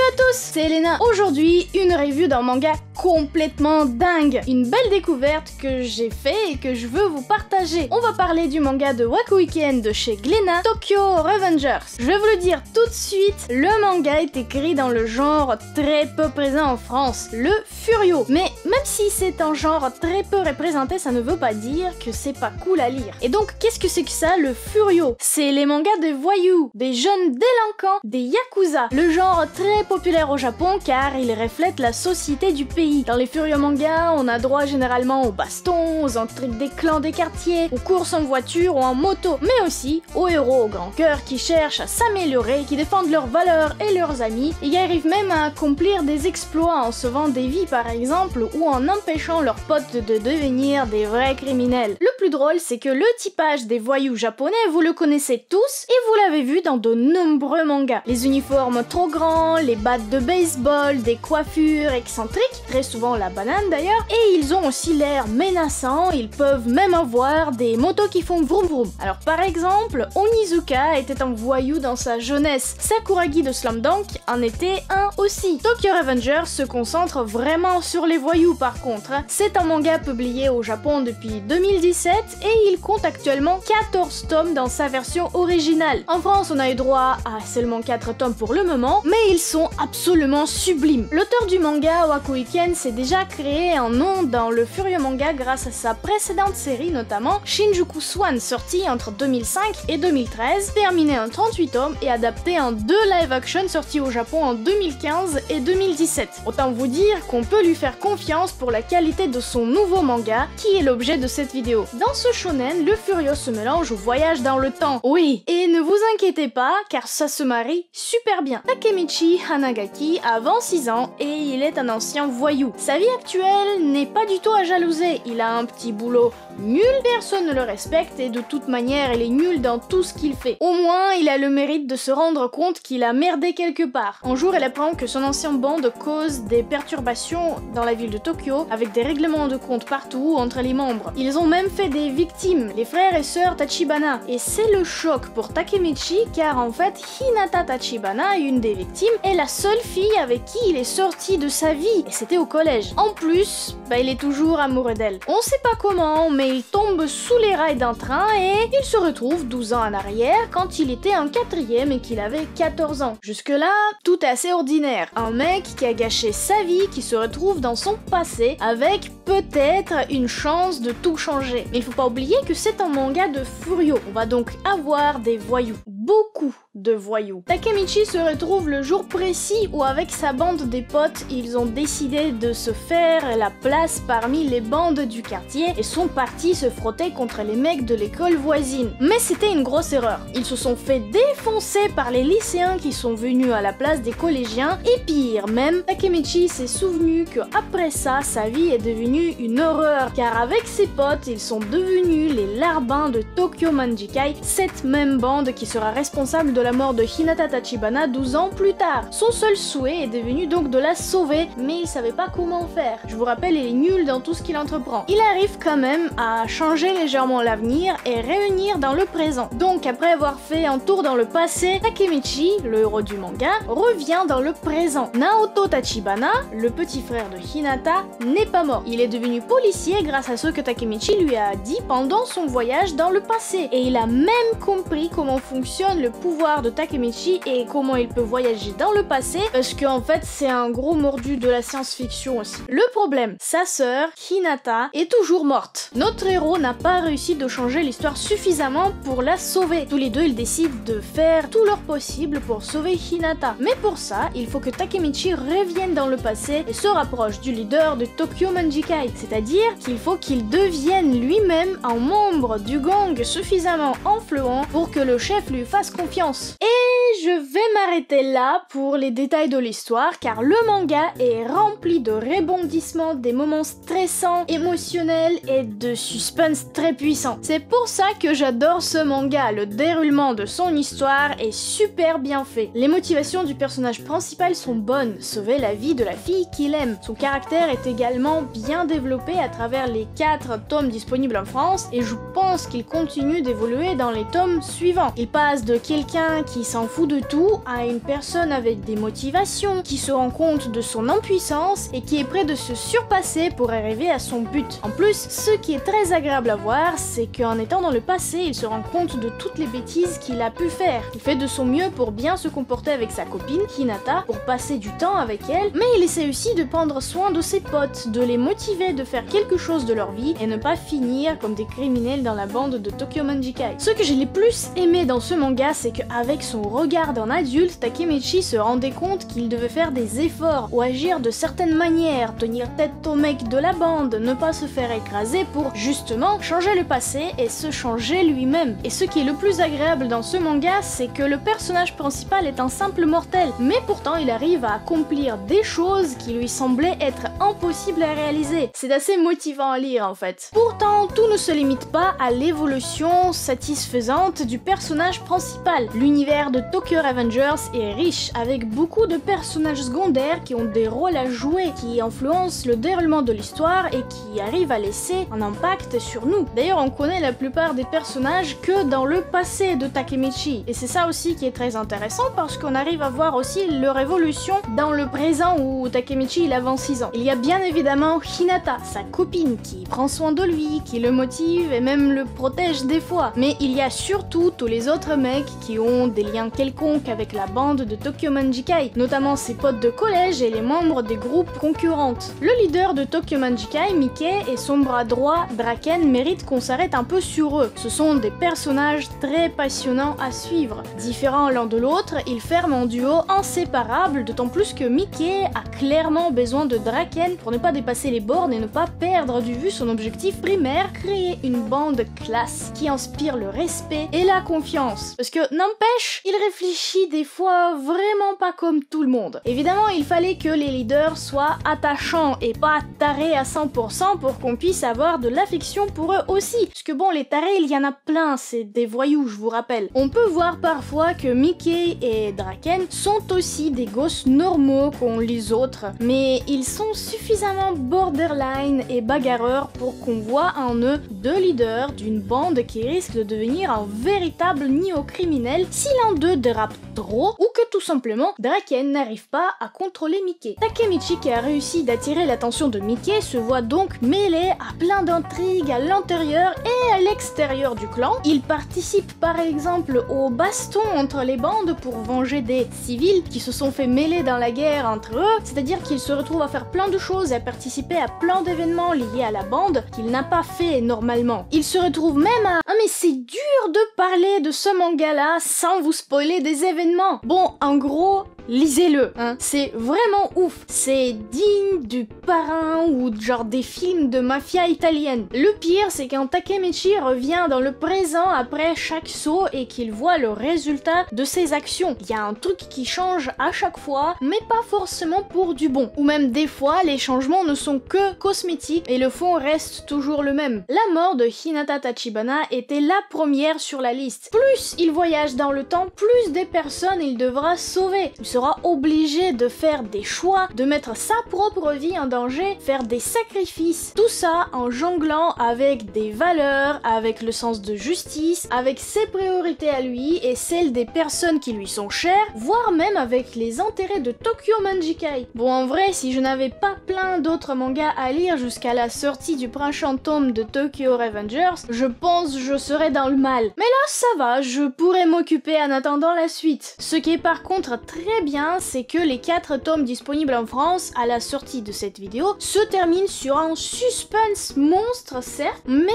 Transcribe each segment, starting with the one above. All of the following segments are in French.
à tous, c'est Elena. Aujourd'hui, une review d'un manga complètement dingue. Une belle découverte que j'ai fait et que je veux vous partager. On va parler du manga de Waku Weekend de chez Glénat, Tokyo Revengers. Je vais vous le dire tout de suite, le manga est écrit dans le genre très peu présent en France, le Furio. Mais même si c'est un genre très peu représenté, ça ne veut pas dire que c'est pas cool à lire. Et donc, qu'est-ce que c'est que ça, le Furio? C'est les mangas de voyous, des jeunes délinquants, des yakuza. Le genre très populaire au Japon car il reflète la société du pays. Dans les Furio mangas, on a droit généralement aux bastons, aux intrigues des clans des quartiers, aux courses en voiture ou en moto, mais aussi aux héros au grand cœur qui cherchent à s'améliorer, qui défendent leurs valeurs et leurs amis, et y arrivent même à accomplir des exploits en sauvant des vies par exemple, ou en empêchant leurs potes de devenir des vrais criminels. Le plus drôle, c'est que le typage des voyous japonais, vous le connaissez tous, et vous l'avez vu dans de nombreux mangas. Les uniformes trop grands, les battes de baseball, des coiffures excentriques, très souvent la banane d'ailleurs, et ils ont aussi l'air menaçants, ils peuvent même avoir des motos qui font vroom vroom. Alors par exemple, Onizuka était un voyou dans sa jeunesse, Sakuragi de Slam Dunk en était un aussi. Tokyo Revengers se concentre vraiment sur les voyous par contre. C'est un manga publié au Japon depuis 2017 et il compte actuellement 14 tomes dans sa version originale. En France, on a eu droit à seulement 4 tomes pour le moment, mais ils sont absolument sublimes. L'auteur du manga, Waku Weekend, s'est déjà créé un nom dans le Furio manga grâce à sa précédente série, notamment Shinjuku Swan, sortie entre 2005 et 2013, terminé en 38 tomes et adapté en 2 live-action sortis au Japon en 2015 et 2017. Autant vous dire qu'on peut lui faire confiance pour la qualité de son nouveau manga, qui est l'objet de cette vidéo. Dans ce shonen, le Furio se mélange au voyage dans le temps. Oui, et ne vous inquiétez pas, car ça se marie super bien. Takemichi Hanagaki a 26 ans et il est un ancien voyou. Sa vie actuelle n'est pas du tout à jalouser, il a un petit boulot nul, personne ne le respecte et de toute manière il est nul dans tout ce qu'il fait. Au moins, il a le mérite de se rendre compte qu'il a merdé quelque part. Un jour, il apprend que son ancien bande cause des perturbations dans la ville de Tokyo, avec des règlements de compte partout entre les membres. Ils ont même fait des victimes, les frères et sœurs Tachibana. Et c'est le choc pour Takemichi, car en fait, Hinata Tachibana, une des victimes, est la seule fille avec qui il est sorti de sa vie, et c'était au collège. En plus, il est toujours amoureux d'elle. On sait pas comment, mais il tombe sous les rails d'un train et il se retrouve 12 ans en arrière quand il était en 4ème et qu'il avait 14 ans. Jusque-là, tout est assez ordinaire. Un mec qui a gâché sa vie, qui se retrouve dans son passé avec peut-être une chance de tout changer. Mais il faut pas oublier que c'est un manga de Furio. On va donc avoir des voyous. Beaucoup de voyous. Takemichi se retrouve le jour précis où avec sa bande des potes, ils ont décidé de se faire la place parmi les bandes du quartier et sont partis se frotter contre les mecs de l'école voisine. Mais c'était une grosse erreur. Ils se sont fait défoncer par les lycéens qui sont venus à la place des collégiens et pire même, Takemichi s'est souvenu que après ça, sa vie est devenue une horreur car avec ses potes, ils sont devenus les larbins de Tokyo Manjikai, cette même bande qui sera responsable de la mort de Hinata Tachibana 12 ans plus tard. Son seul souhait est devenu donc de la sauver, mais il savait pas comment faire. Je vous rappelle, il est nul dans tout ce qu'il entreprend. Il arrive quand même à changer légèrement l'avenir et réunir dans le présent. Donc après avoir fait un tour dans le passé, Takemichi, le héros du manga, revient dans le présent. Naoto Tachibana, le petit frère de Hinata, n'est pas mort. Il est devenu policier grâce à ce que Takemichi lui a dit pendant son voyage dans le passé. Et il a même compris comment fonctionne le pouvoir de Takemichi et comment il peut voyager dans le passé, parce qu'en fait c'est un gros mordu de la science-fiction aussi. Le problème, sa sœur, Hinata, est toujours morte. Notre héros n'a pas réussi de changer l'histoire suffisamment pour la sauver. Tous les deux, ils décident de faire tout leur possible pour sauver Hinata. Mais pour ça, il faut que Takemichi revienne dans le passé et se rapproche du leader de Tokyo Manjikai. C'est-à-dire qu'il faut qu'il devienne lui-même un membre du gang suffisamment influent pour que le chef lui fasse confiance. Et je vais m'arrêter là pour les détails de l'histoire car le manga est rempli de rebondissements, des moments stressants, émotionnels et de suspense très puissant. C'est pour ça que j'adore ce manga, le déroulement de son histoire est super bien fait. Les motivations du personnage principal sont bonnes, sauver la vie de la fille qu'il aime. Son caractère est également bien développé à travers les 4 tomes disponibles en France et je pense qu'il continue d'évoluer dans les tomes suivants. Il passe de quelqu'un qui s'en fout fou de tout à une personne avec des motivations, qui se rend compte de son impuissance et qui est prêt de se surpasser pour arriver à son but. En plus, ce qui est très agréable à voir, c'est qu'en étant dans le passé, il se rend compte de toutes les bêtises qu'il a pu faire. Il fait de son mieux pour bien se comporter avec sa copine, Hinata, pour passer du temps avec elle, mais il essaie aussi de prendre soin de ses potes, de les motiver de faire quelque chose de leur vie et ne pas finir comme des criminels dans la bande de Tokyo Manjikai. Ce que j'ai le plus aimé dans ce manga, c'est qu'avec son regard d'un adulte, Takemichi se rendait compte qu'il devait faire des efforts ou agir de certaines manières, tenir tête au mec de la bande, ne pas se faire écraser pour justement changer le passé et se changer lui-même. Et ce qui est le plus agréable dans ce manga, c'est que le personnage principal est un simple mortel, mais pourtant il arrive à accomplir des choses qui lui semblaient être impossibles à réaliser. C'est assez motivant à lire en fait. Pourtant, tout ne se limite pas à l'évolution satisfaisante du personnage principal. L'univers de Tokyo Revengers est riche, avec beaucoup de personnages secondaires qui ont des rôles à jouer, qui influencent le déroulement de l'histoire et qui arrivent à laisser un impact sur nous. D'ailleurs, on connaît la plupart des personnages que dans le passé de Takemichi, et c'est ça aussi qui est très intéressant parce qu'on arrive à voir aussi leur évolution dans le présent où Takemichi il a 26 ans. Il y a bien évidemment Hinata, sa copine, qui prend soin de lui, qui le motive et même le protège des fois. Mais il y a surtout tous les autres mecs qui ont des liens quelconques avec la bande de Tokyo Manjikai, notamment ses potes de collège et les membres des groupes concurrentes. Le leader de Tokyo Manjikai, Mickey, et son bras droit, Draken, méritent qu'on s'arrête un peu sur eux. Ce sont des personnages très passionnants à suivre. Différents l'un de l'autre, ils forment un duo inséparable, d'autant plus que Mickey a clairement besoin de Draken pour ne pas dépasser les bornes et ne pas perdre de vue son objectif primaire, créer une bande classe qui inspire le respect et la confiance. Parce que n'empêche, il réfléchit des fois vraiment pas comme tout le monde. Évidemment, il fallait que les leaders soient attachants et pas tarés à 100% pour qu'on puisse avoir de l'affection pour eux aussi. Parce que bon, les tarés, il y en a plein, c'est des voyous, je vous rappelle. On peut voir parfois que Mickey et Draken sont aussi des gosses normaux comme les autres, mais ils sont suffisamment borderline et bagarreurs pour qu'on voit en eux deux leaders d'une bande qui risque de devenir un véritable néo-criminel si l'un d'eux dérape trop ou que tout simplement Draken n'arrive pas à contrôler Mickey. Takemichi, qui a réussi d'attirer l'attention de Mickey, se voit donc mêlé à plein d'intrigues à l'intérieur et à l'extérieur du clan. Il participe par exemple aux bastons entre les bandes pour venger des civils qui se sont fait mêler dans la guerre entre eux, c'est-à-dire qu'il se retrouve à faire plein de choses et à participer à plein d'événements liés à la bande qu'il n'a pas fait normalement. Il se retrouve même à... Ah mais c'est dur de parler de ce manga-là sans vous spoiler des événements. Bon, en gros, lisez-le, hein. C'est vraiment ouf. C'est digne du Parrain ou genre des films de mafia italienne. Le pire, c'est quand Takemichi revient dans le présent après chaque saut et qu'il voit le résultat de ses actions. Il y a un truc qui change à chaque fois, mais pas forcément pour du bon. Ou même des fois, les changements ne sont que cosmétiques et le fond reste toujours le même. La mort de Hinata Tachibana était la première sur la liste. Plus il voyage dans le temps, plus des personnes il devra sauver. Il sera obligé de faire des choix, de mettre sa propre vie en danger, faire des sacrifices. Tout ça en jonglant avec des valeurs, avec le sens de justice, avec ses priorités à lui et celles des personnes qui lui sont chères, voire même avec les intérêts de Tokyo Manjikai. Bon, en vrai, si je n'avais pas plein d'autres mangas à lire jusqu'à la sortie du prochain tome de Tokyo Revengers, je pense que je serais dans le mal. Mais là, ça va, je pourrais m'occuper en attendant la suite. Ce qui est par contre très bien, c'est que les 4 tomes disponibles en France à la sortie de cette vidéo se terminent sur un suspense monstre, certes, mais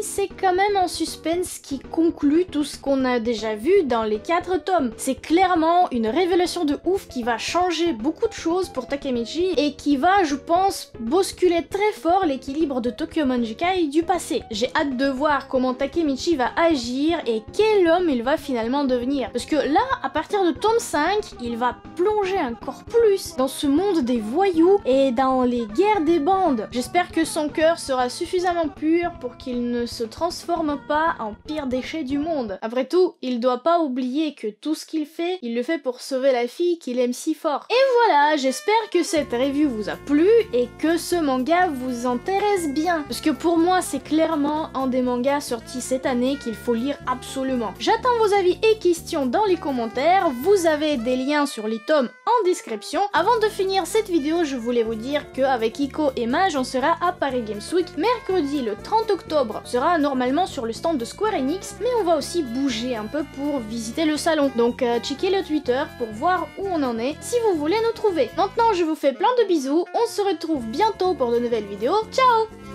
c'est quand même un suspense qui conclut tout ce qu'on a déjà vu dans les 4 tomes. C'est clairement une révélation de ouf qui va changer beaucoup de choses pour Takemichi et qui va, je pense, bousculer très fort l'équilibre de Tokyo Manjikai du passé. J'ai hâte de voir comment Takemichi va agir et quel homme il va finalement devenir. Parce que là, à partir de tome 5, il va va plonger encore plus dans ce monde des voyous et dans les guerres des bandes. J'espère que son cœur sera suffisamment pur pour qu'il ne se transforme pas en pire déchet du monde. Après tout, il doit pas oublier que tout ce qu'il fait, il le fait pour sauver la fille qu'il aime si fort. Et voilà, j'espère que cette review vous a plu et que ce manga vous intéresse bien. Parce que pour moi, c'est clairement un des mangas sortis cette année qu'il faut lire absolument. J'attends vos avis et questions dans les commentaires. Vous avez des liens sur les tomes en description. Avant de finir cette vidéo, je voulais vous dire qu'avec Iko et Mage, on sera à Paris Games Week. Mercredi, le 30 octobre, sera normalement sur le stand de Square Enix, mais on va aussi bouger un peu pour visiter le salon. Donc checkez le Twitter pour voir où on en est si vous voulez nous trouver. Maintenant, je vous fais plein de bisous. On se retrouve bientôt pour de nouvelles vidéos. Ciao!